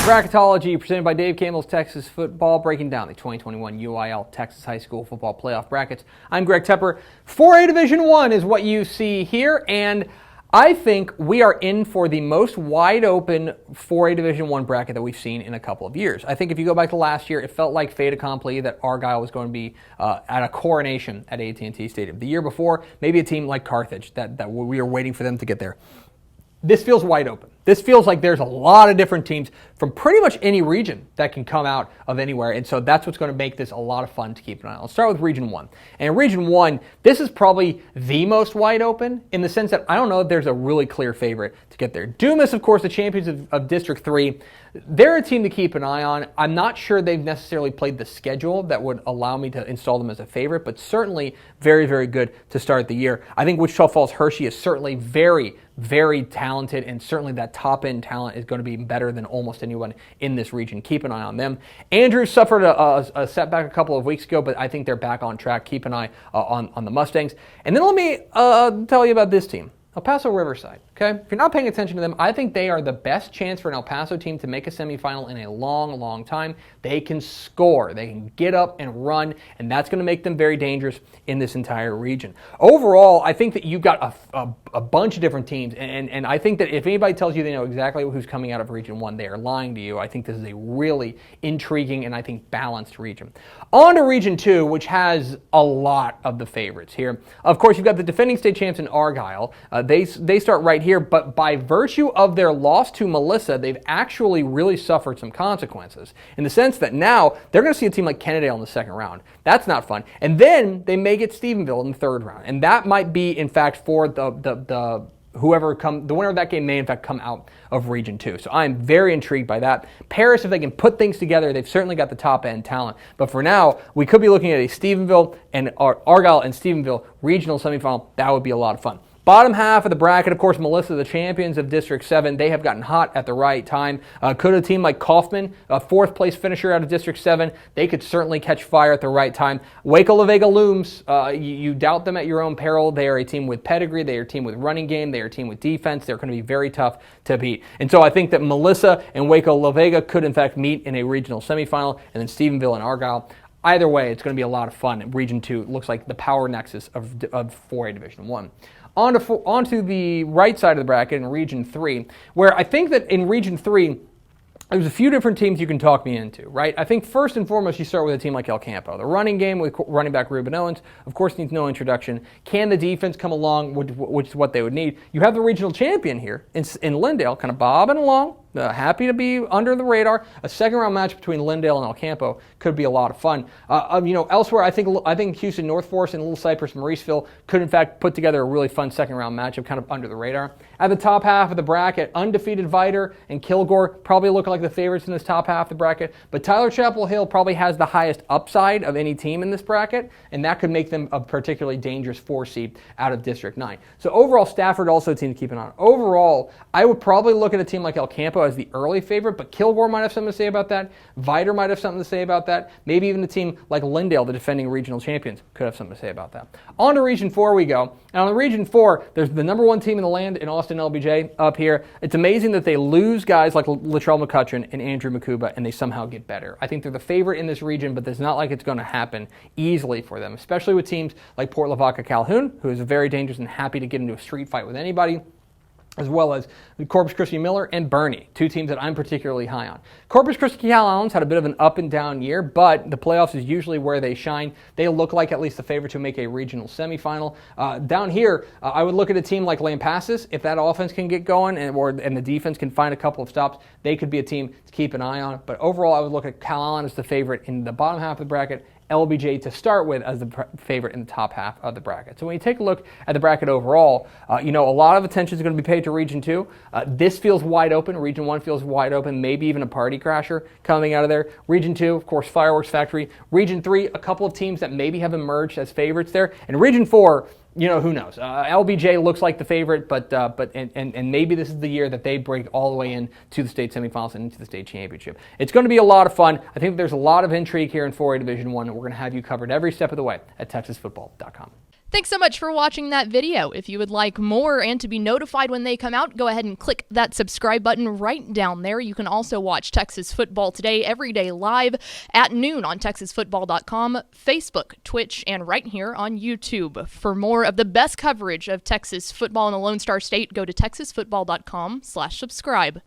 Bracketology presented by Dave Campbell's Texas Football, breaking down the 2021 UIL Texas High School Football Playoff brackets. I'm Greg Tepper. 4A Division I is what you see here, and I think we are in for the most wide open 4A Division I bracket that we've seen in a couple of years. I think if you go back to last year, it felt like fait accompli that Argyle was going to be at a coronation at AT&T Stadium. The year before, maybe a team like Carthage, that we were waiting for them to get there. This feels wide open. This feels like there's a lot of different teams from pretty much any region that can come out of anywhere, and so that's what's going to make this a lot of fun to keep an eye on. Let's start with Region 1. And in Region 1, this is probably the most wide open in the sense that I don't know if there's a really clear favorite to get there. Dumas, of course, the champions of District 3, they're a team to keep an eye on. I'm not sure they've necessarily played the schedule that would allow me to install them as a favorite, but certainly very, very good to start the year. I think Wichita Falls Hershey is certainly very, very talented, and certainly that top-end talent is going to be better than almost anyone in this region. Keep an eye on them. Andrews suffered a setback a couple of weeks ago, but I think they're back on track. Keep an eye on the Mustangs. And then let me tell you about this team, El Paso Riverside. Okay, if you're not paying attention to them, I think they are the best chance for an El Paso team to make a semifinal in a long, long time. They can score, they can get up and run, and that's going to make them very dangerous in this entire region. Overall, I think that you've got a bunch of different teams, and I think that if anybody tells you they know exactly who's coming out of Region 1, they are lying to you. I think this is a really intriguing and I think balanced region. On to Region 2, which has a lot of the favorites here. Of course, you've got the defending state champs in Argyle. They start right here, but by virtue of their loss to Melissa, they've actually really suffered some consequences in the sense that now they're going to see a team like Kennedale in the second round. That's not fun. And then they may get Stephenville in the third round, and that might be, in fact, for the winner of that game may in fact come out of Region 2. So I'm very intrigued by that. Paris, if they can put things together, they've certainly got the top end talent. But for now, we could be looking at a Stephenville and Argyle and Stephenville regional semifinal. That would be a lot of fun. Bottom half of the bracket, of course, Melissa, the champions of District 7, they have gotten hot at the right time. Could a team like Kaufman, a fourth place finisher out of District 7, they could certainly catch fire at the right time. Waco La Vega looms. You doubt them at your own peril. They are a team with pedigree. They are a team with running game. They are a team with defense. They're going to be very tough to beat. And so I think that Melissa and Waco La Vega could, in fact, meet in a regional semifinal, and then Stephenville and Argyle. Either way, it's going to be a lot of fun. Region 2 looks like the power nexus of 4A Division 1. Onto the right side of the bracket in Region 3, where I think that in Region 3, there's a few different teams you can talk me into, right? I think first and foremost, you start with a team like El Campo. The running game with running back Ruben Owens, of course, needs no introduction. Can the defense come along, which is what they would need? You have the regional champion here in Lindale, kind of bobbing along. Happy to be under the radar. A second-round match between Lindale and El Campo could be a lot of fun. Elsewhere, I think Houston North Forest and Little Cypress Mauriceville could, in fact, put together a really fun second-round matchup, kind of under the radar. At the top half of the bracket, undefeated Viter and Kilgore probably look like the favorites in this top half of the bracket, but Tyler Chapel Hill probably has the highest upside of any team in this bracket, and that could make them a particularly dangerous 4 seed out of District 9. So overall, Stafford also a team to keep an eye on. Overall, I would probably look at a team like El Campo as the early favorite, but Kilgore might have something to say about that. Viter might have something to say about that. Maybe even a team like Lindale, the defending regional champions, could have something to say about that. On to Region 4 we go. And on the Region 4, there's the number 1 team in the land in Austin LBJ up here. It's amazing that they lose guys like Latrell McCutcheon and Andrew Makuba, and they somehow get better. I think they're the favorite in this region, but it's not like it's going to happen easily for them, especially with teams like Port Lavaca Calhoun, who is very dangerous and happy to get into a street fight with anybody, as well as Corpus Christi Miller and Bernie, 2 teams that I'm particularly high on. Corpus Christi Calalams had a bit of an up and down year, but the playoffs is usually where they shine. They look like at least the favorite to make a regional semifinal. Down here, I would look at a team like Lampasas. If that offense can get going and the defense can find a couple of stops, they could be a team to keep an eye on. But overall, I would look at Calallam as the favorite in the bottom half of the bracket, LBJ to start with as the favorite in the top half of the bracket. So when you take a look at the bracket overall, a lot of attention is going to be paid to Region 2. This feels wide open. Region 1 feels wide open, maybe even a party crasher coming out of there. Region 2, of course, Fireworks Factory. Region 3, a couple of teams that maybe have emerged as favorites there. And Region 4, who knows? LBJ looks like the favorite, but maybe this is the year that they break all the way into the state semifinals and into the state championship. It's going to be a lot of fun. I think there's a lot of intrigue here in 4A Division 1, and we're going to have you covered every step of the way at TexasFootball.com. Thanks so much for watching that video. If you would like more and to be notified when they come out, go ahead and click that subscribe button right down there. You can also watch Texas Football Today every day live at noon on TexasFootball.com, Facebook, Twitch, and right here on YouTube. For more of the best coverage of Texas football in the Lone Star State, go to TexasFootball.com/subscribe.